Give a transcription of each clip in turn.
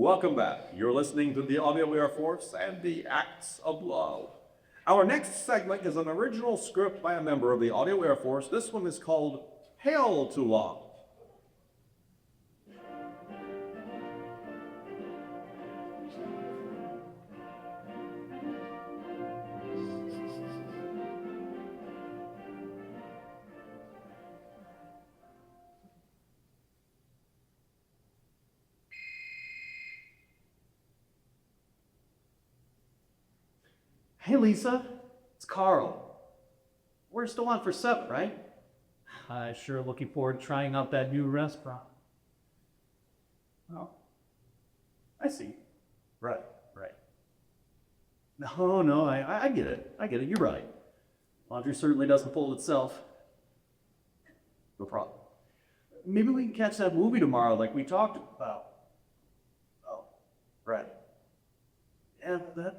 welcome back. You're listening to the Audio Air Force and the Acts of Love. Our next segment is an original script by a member of the Audio Air Force. This one is called Hail to Love. Hey Lisa, it's Carl. We're still on for 7, right? Sure looking forward to trying out that new restaurant. Oh, I see. Right. No, I get it. You're right. Laundry certainly doesn't fold itself. No problem. Maybe we can catch that movie tomorrow like we talked about. Oh, right. Yeah,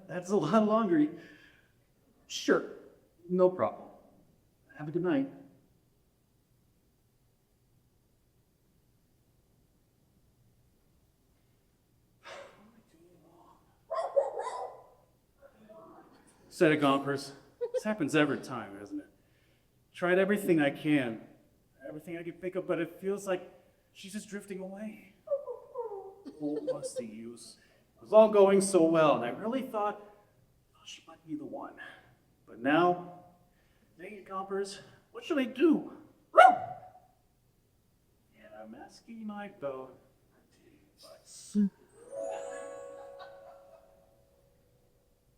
that's a lot of laundry. Sure, no problem. Have a good night. Set of gompers. This happens every time, doesn't it? Tried everything I can think of, but it feels like she's just drifting away. Oh, what's the use? It was all going so well, and I really thought she might be the one. But now, dang it, gompers, what should I do? Yeah, I'm asking my boat.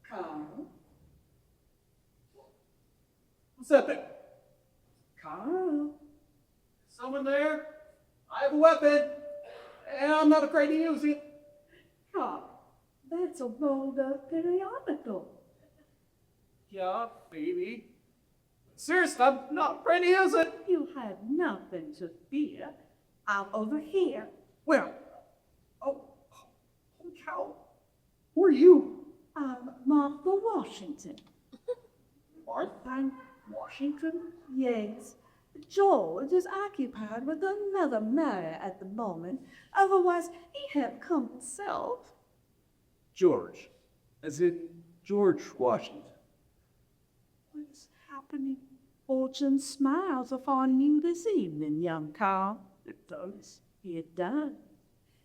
Carl? What's that thing? Carl? Someone there? I have a weapon, and I'm not afraid to use it. Carl, that's a rolled-up periodical. Yeah, baby. Seriously, I'm not afraid to use it. You have nothing to fear. I'm over here. Where? Oh, holy cow. Who are you? I'm Martha Washington. Martha Washington? Yes. George is occupied with another matter at the moment. Otherwise, he had come himself. George. As in George Washington. What's happening? Fortune smiles upon you this evening, young Carl. It does. It does.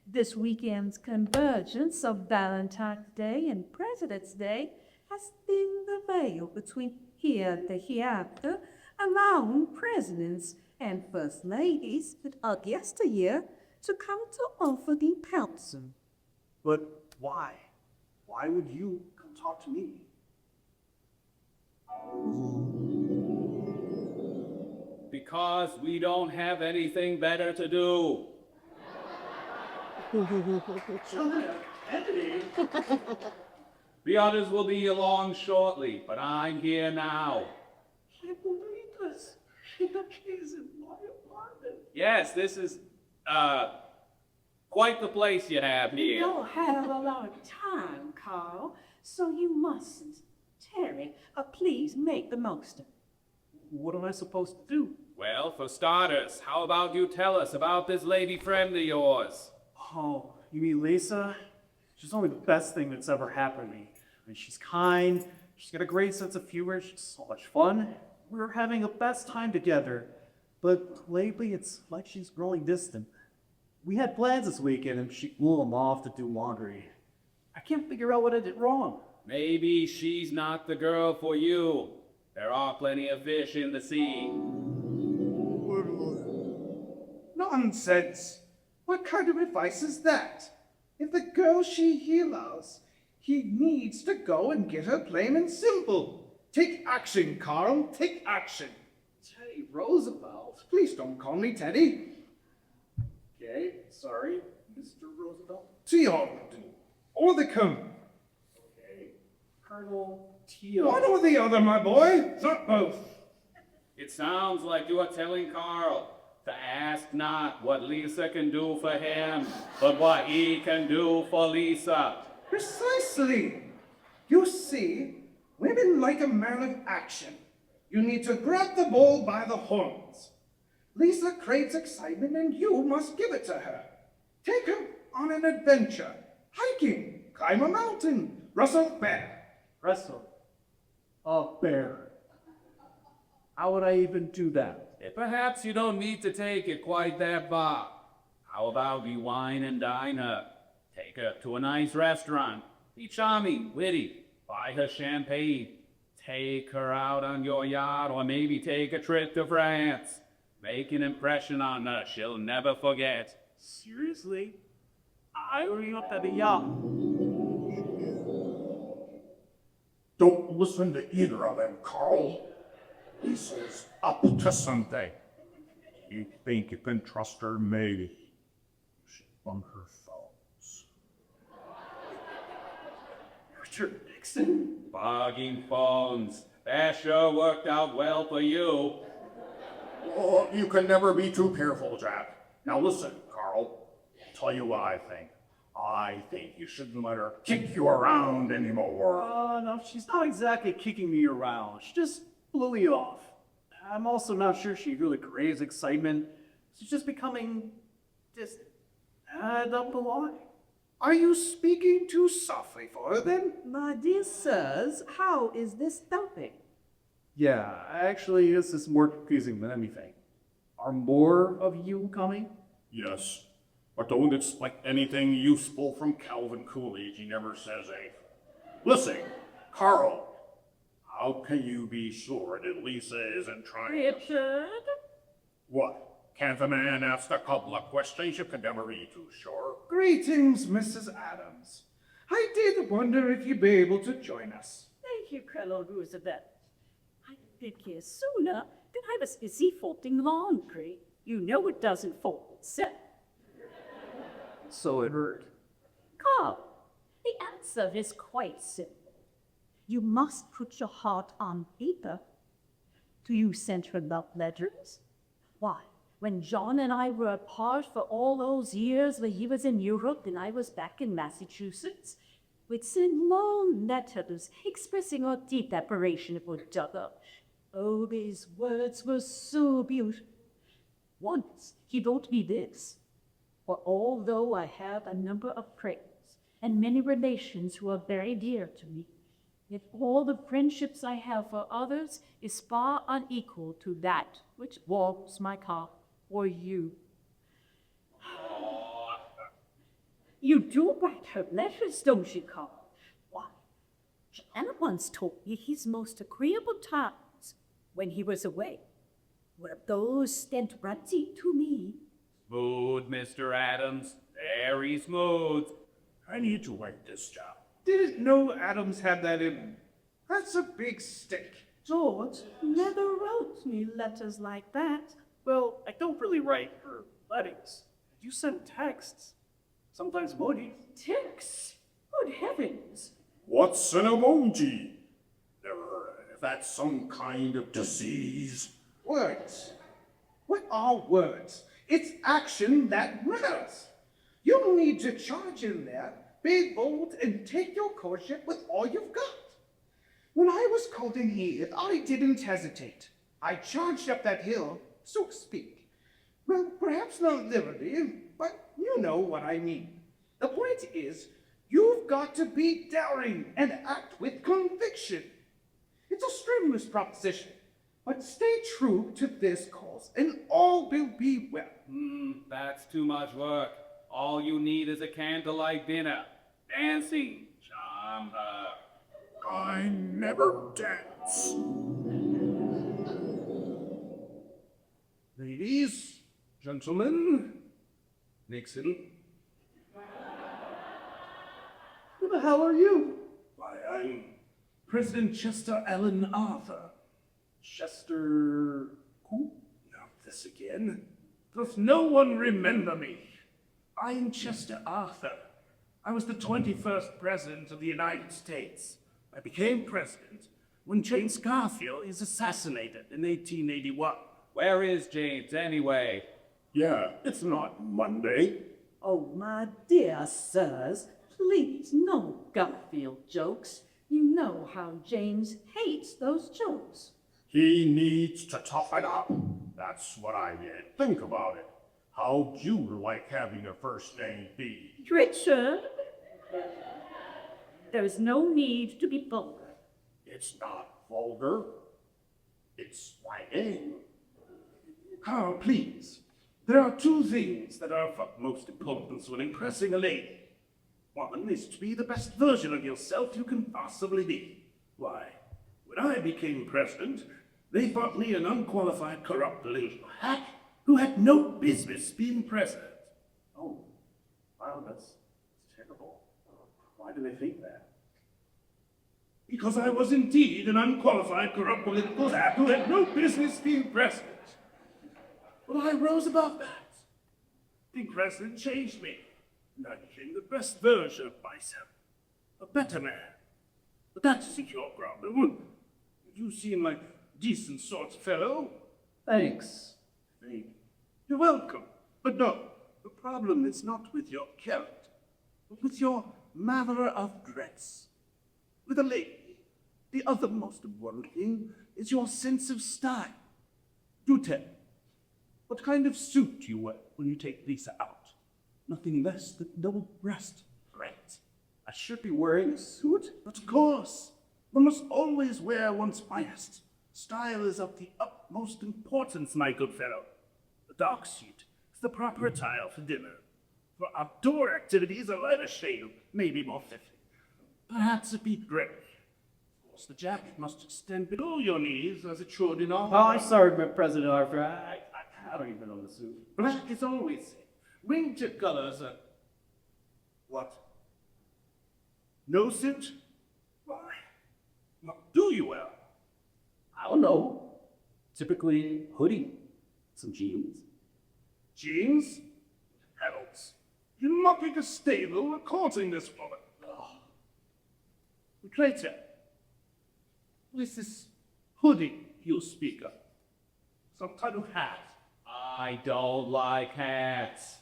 This weekend's convergence of Valentine's Day and President's Day has thinned the veil between here and the hereafter, allowing presidents and first ladies that are yesteryear to come to Orfordine Pouncing. But why? Why would you come talk to me? Because we don't have anything better to do. The others will be along shortly, but I'm here now. Can't believe this. She's in my apartment. Yes, this is, quite the place you have You here. don't have a lot of time, Carl, so you mustn't. Terry, please make the most of it. What am I supposed to do? Well, for starters, how about you tell us about this lady friend of yours? Oh, you mean Lisa? She's only the best thing that's ever happened to me. I mean, she's kind, she's got a great sense of humor, she's so much fun. We're having the best time together. But lately, it's like she's growing distant. We had plans this weekend, and she blew them off to do laundry. I can't figure out what I did wrong. Maybe she's not the girl for you. There are plenty of fish in the sea. Nonsense! What kind of advice is that? If the girl he loves, he needs to go and get her plain and simple. Take action, Carl, take action. Teddy Roosevelt? Please don't call me Teddy. Okay, sorry, Mr. Roosevelt. Teal, or the Colonel. Okay, Colonel Teal. One or the other, my boy, not both. It sounds like you are telling Carl to ask not what Lisa can do for him, but what he can do for Lisa. Precisely. You see, women like a man of action. You need to grab the bull by the horns. Lisa craves excitement and you must give it to her. Take her on an adventure. hiking, climb a mountain, wrestle a bear. Wrestle a bear. How would I even do that? Perhaps you don't need to take it quite that far. How about we wine and dine her? Take her to a nice restaurant. Be charming, witty. Buy her champagne. Take her out on your yacht, or maybe take a trip to France. Make an impression on her she'll never forget. Seriously? I already up at the yacht. Don't listen to either of them, Carl. Lisa's up to something. You think you can trust her, maybe? You should run her thoughts. Richard Nixon? Bugging phones. That sure worked out well for you. Oh, you can never be too careful, Jack. Now listen, Carl. I'll tell you what I think. I think you shouldn't let her kick you around anymore. No, she's not exactly kicking me around. She just blew me off. I'm also not sure she really craves excitement. She's just becoming distant. I don't know why. Are you speaking too softly for her then? My dear sirs, how is this stopping? Yeah, actually, this is more confusing than anything. Are more of you coming? Yes, but don't expect anything useful from Calvin Coolidge. He never says anything. Listen, Carl, how can you be sure that Lisa isn't trying to... Richard? What? Can't the man ask a couple of questions? You can never be too sure. Greetings, Mrs. Adams. I did wonder if you'd be able to join us. Thank you, Colonel Roosevelt. I'd been here sooner, then I was busy folding laundry. You know it doesn't fold itself. So it hurt. Carl, the answer is quite simple. You must put your heart on paper. Do you send her love letters? Why, when John and I were apart for all those years where he was in Europe and I was back in Massachusetts, we'd send long letters expressing our deep admiration for each other. Oh, these words were so beautiful. Once he wrote me this: for although I have a number of friends and many relations who are very dear to me, yet all the friendships I have for others is far unequal to that which warms my heart for you. You do write her letters, don't you, Carl? Why, Joanna once told me his most agreeable times when he was away were those spent writing to me. Smooth, Mr. Adams. Very smooth. I need to write this down. Didn't know Adams had that in him. That's a big stick. George never wrote me letters like that. Well, I don't really write her letters. You send texts. Sometimes emojis. Texts? Good heavens! What's an emoji? If that's some kind of disease. Words. What are words? It's action that matters. You need to charge in there, be bold, and take your courtship with all you've got. When I was called in here, I didn't hesitate. I charged up that hill, so to speak. Well, perhaps not literally, but you know what I mean. The point is, you've got to be daring and act with conviction. It's a strenuous proposition, but stay true to this cause, and all will be well. That's too much work. All you need is a candlelight dinner. Dancing. Charm her. I never dance. Ladies, gentlemen, Nixon. Who the hell are you? Why, I'm President Chester Allen Arthur. Chester... who? Not this again. Does no one remember me? I'm Chester Arthur. I was the 21st President of the United States. I became President when James Garfield is assassinated in 1881. Where is James, anyway? Yeah, it's not Monday. Oh, my dear sirs, please, no Garfield jokes. You know how James hates those jokes. He needs to toughen up. That's what I did. Think about it. How'd you like having a first name be? Richard? There is no need to be vulgar. It's not vulgar. It's swinging. Carl, please. There are two things that are of utmost importance when impressing a lady. One is to be the best version of yourself you can possibly be. Why, when I became president, they thought me an unqualified, corrupt little hack who had no business being president. Oh, wow, that's terrible. Why do they think that? Because I was indeed an unqualified, corrupt political hack who had no business being president. But I rose above that. Being president changed me, and I became the best version of myself. A better man. But that isn't your problem. You seem like a decent sort of fellow. Thanks. You're welcome. But no, the problem is not with your character, but with your manner of dress. With a lady, the other most important thing is your sense of style. Do tell me, what kind of suit do you wear when you take Lisa out? Nothing less than double-breast. Great. I should be wearing a suit? But of course, one must always wear one's finest. Style is of the utmost importance, my good fellow. The dark suit is the proper attire for dinner. For outdoor activities, a lighter shade may be more fitting. Perhaps a deep gray. Of course, the jacket must extend below your knees as it should in all. Oh, I'm sorry, President Arthur. I don't even know the suit. Black is always safe. Winter colors are. What? No suit? Why? Not do you well? I don't know. Typically hoodie, some jeans. Jeans? Hells. You're mocking a stable and courting this woman. Traitor, what is this hoodie you speak of? Some kind of hat? I don't like hats.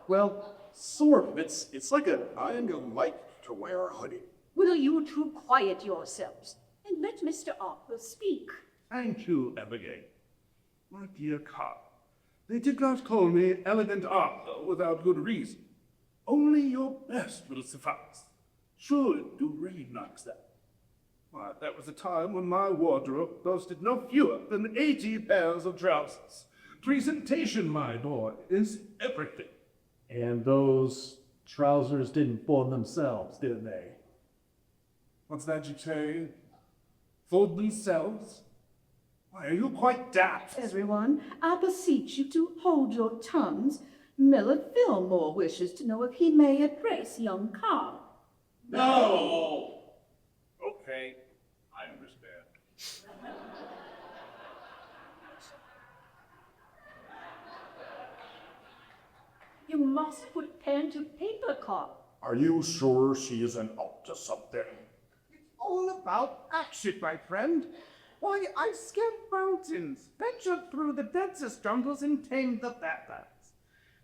Well, sort of. It's like a. I don't like to wear a hoodie. Will you two quiet yourselves and let Mr. Arthur speak? Thank you, Abigail. My dear Carl, they did not call me Elegant Arthur without good reason. Only your best will suffice. Surely do recognize that. Why, that was a time when my wardrobe boasted no fewer than 80 pairs of trousers. Presentation, my boy, is everything. And those trousers didn't form themselves, did they? What's that you say? Fold themselves? Why, are you quite daft? Everyone, I beseech you to hold your tongues. Miller Fillmore wishes to know if he may address young Carl. No! Okay, I understand. You must put pen to paper, Carl. Are you sure she isn't up to something? All about action, my friend. Why, I've scaled mountains, ventured through the densest jungles, and tamed the badlands.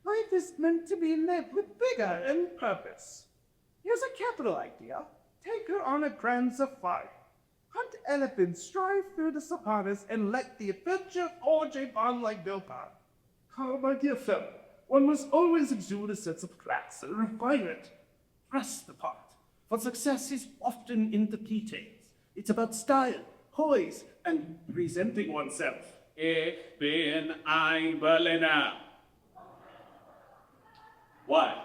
Life is meant to be lived with vigor and purpose. Here's a capital idea. Take her on a grand safari. Hunt elephants, strive through the savannas, and let the adventure forge a bond like Bilbao. Carl, my dear fellow, one must always exude a sense of class and refinement. Press the part, for success is often in the details. It's about style, poise, and presenting oneself. Ich bin ein Berliner. What?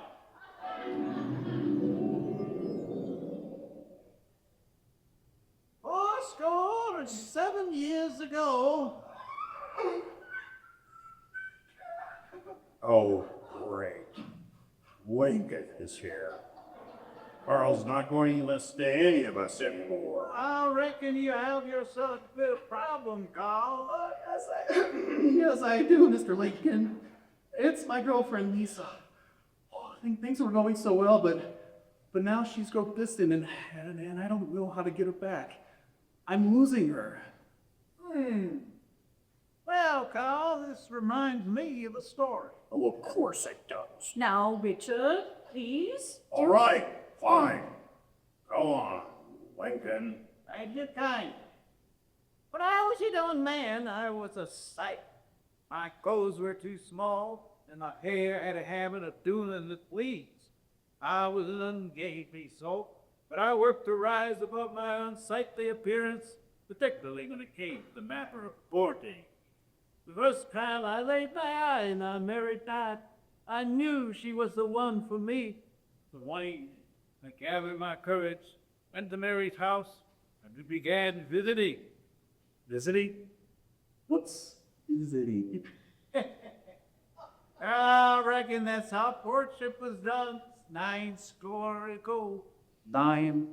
Fourscore and 7 years ago. Oh, great. Lincoln is here. Carl's not going to listen to any of us anymore. I reckon you have yourself a bit of problem, Carl. Yes, I do, Mr. Lincoln. It's my girlfriend, Lisa. Oh, I think things were going so well, but now she's grown distant, and I don't know how to get her back. I'm losing her. Well, Carl, this reminds me of a story. Oh, of course it does. Now, Richard, please. All right, fine. Go on, Lincoln. Thank you kind. When I was a young man, I was a sight. My clothes were too small, and my hair had a habit of doing in the weeds. I was gave me so, but I worked to rise above my unsightly appearance, particularly when it came to the matter of courting. The first time I laid my eye on our married night, I knew she was the one for me. But when I gathered my courage, went to Mary's house, and we began visiting. Visiting? What's visiting? I reckon that's how courtship was done 90 ago. 90.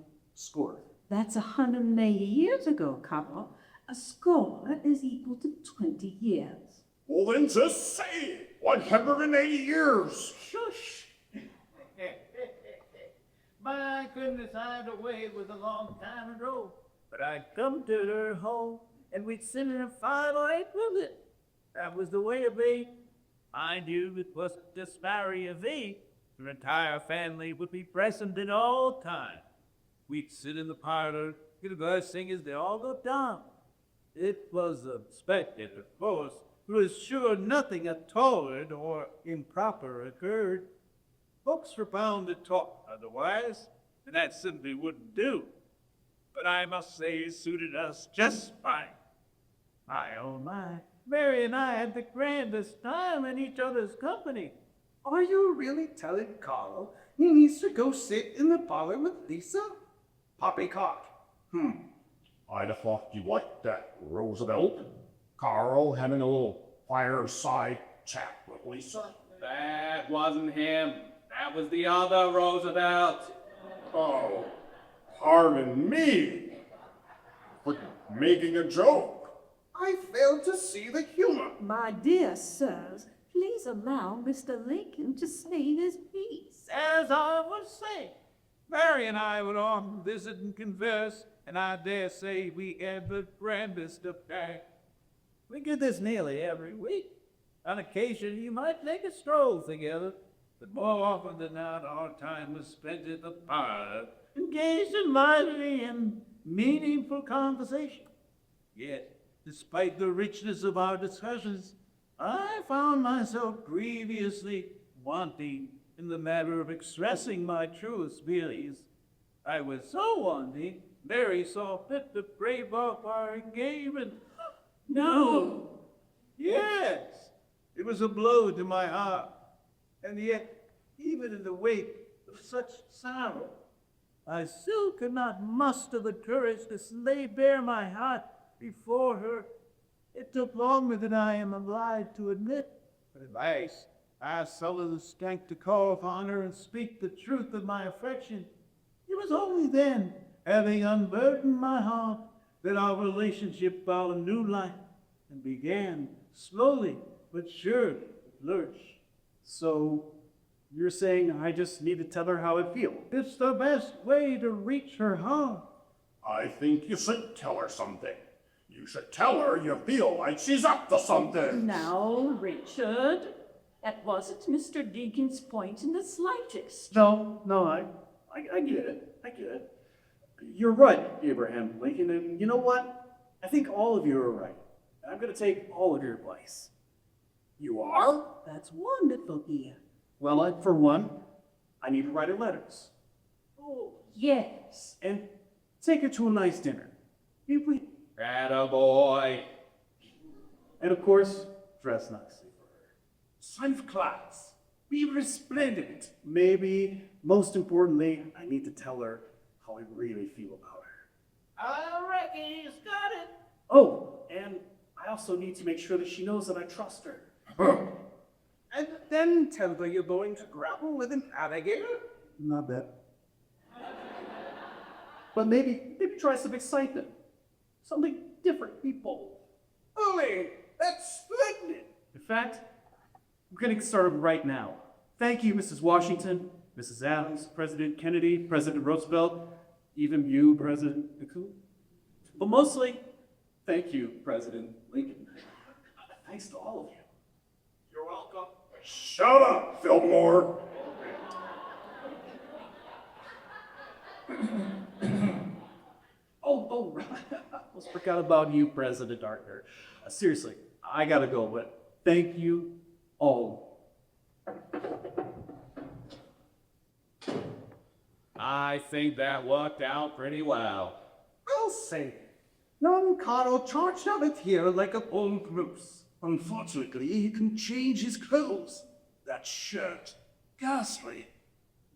That's 180 years ago, couple. A score is equal to 20 years. Well, then just say it. 180 years. Shush! My goodness, I'd away with a long time ago. But I'd come to her home, and we'd sit in a firelight with it. That was the way of it. Mind you, it wasn't just Mary of thee. Her entire family would be present at all times. We'd sit in the parlor, get a glass singers, they all go down. It was expected, of course. It was sure nothing untoward or improper occurred. Folks were bound to talk otherwise, and that simply wouldn't do. But I must say it suited us just fine. My oh my, Mary and I had the grandest time in each other's company. Are you really telling Carl he needs to go sit in the parlor with Lisa? Poppycock. I'd have thought you liked that, Roosevelt. Carl having a little fireside chat with Lisa. That wasn't him. That was the other Roosevelt. Oh, pardon me for making a joke. I failed to see the humor. My dear sirs, please allow Mr. Lincoln to say his piece. As I was saying, Mary and I would often visit and converse, and I dare say we had the grandest of time. We did this nearly every week. On occasion, you might take a stroll together, but more often than not, our time was spent in the parlor, engaged in lively and meaningful conversation. Yet, despite the richness of our discussions, I found myself grievously wanting in the matter of expressing my truest feelings. I was so wanting, Mary saw fit to break off our engagement. No! Yes! It was a blow to my heart. And yet, even in the wake of such sorrow, I still could not muster the courage to lay bare my heart before her. It took longer than I am obliged to admit, but at last I summoned the strength to call upon her and speak the truth of my affection. It was only then, having unburdened my heart, that our relationship found a new life and began slowly but surely to flourish. So, you're saying I just need to tell her how I feel? It's the best way to reach her heart. I think you should tell her something. You should tell her you feel like she's up to something. Now, Richard, that wasn't Mr. Deacon's point in the slightest. No, I get it. I get it. You're right, Abraham Lincoln, and you know what? I think all of you are right. I'm going to take all of your advice. You are? That's wonderful, dear. Well, for one, I need to write her letters. Oh, yes. And take her to a nice dinner. If we, Attaboy. and of course, dress nicely for her. Sign of class. Be resplendent. Maybe, most importantly, I need to tell her how I really feel about her. I reckon he's got it. Oh, and I also need to make sure that she knows that I trust her. And then tell her you're going to grapple with an alligator? Not bad. But maybe try some excitement. Something different, be bold. Ollie, that's splendid. In fact, we're going to get started right now. Thank you, Mrs. Washington, Mrs. Adams, President Kennedy, President Roosevelt, even you, President Nixon. But mostly, thank you, President Lincoln. Thanks to all of you. You're welcome. Shut up, Fillmore. Oh, I almost forgot about you, President Darker. Seriously, I gotta go, but thank you all. I think that worked out pretty well. I'll say, young Carl charged out of here like a old goose. Unfortunately, he can change his clothes. That shirt. Ghastly.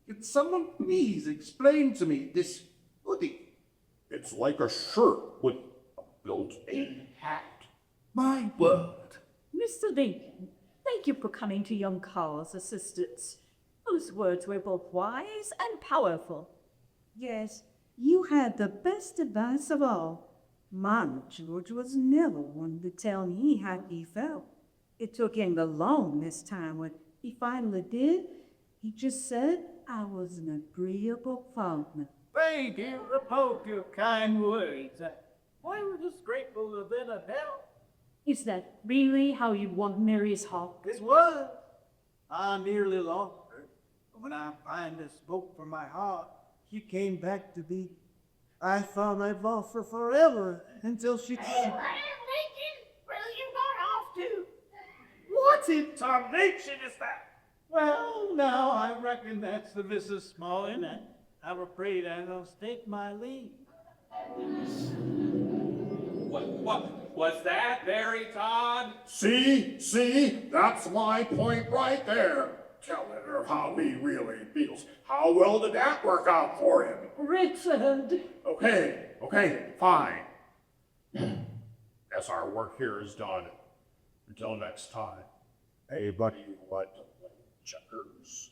Can someone please explain to me this hoodie? It's like a shirt with a built-in hat. My word. Mr. Lincoln, thank you for coming to young Carl's assistance. Those words were both wise and powerful. Yes, you had the best advice of all. My George was never one to tell me how he felt. It took him the longest time. When he finally did, he just said I was an agreeable partner. Thank you for both your kind words. I was just grateful to have been of help. Is that really how you want Mary's heart? This was. I nearly lost her. But when I finally spoke from my heart, she came back to me. I thought I'd lost her forever until she said, What in tarnation is that? well, now I reckon that's the Mrs. Smalley, and I'm afraid I must take my leave. What was that, Barry Todd? See, that's my point right there. Telling her how he really feels. How well did that work out for him? Richard! Okay, fine. Guess our work here is done. Until next time. Hey, buddy, you like to play checkers?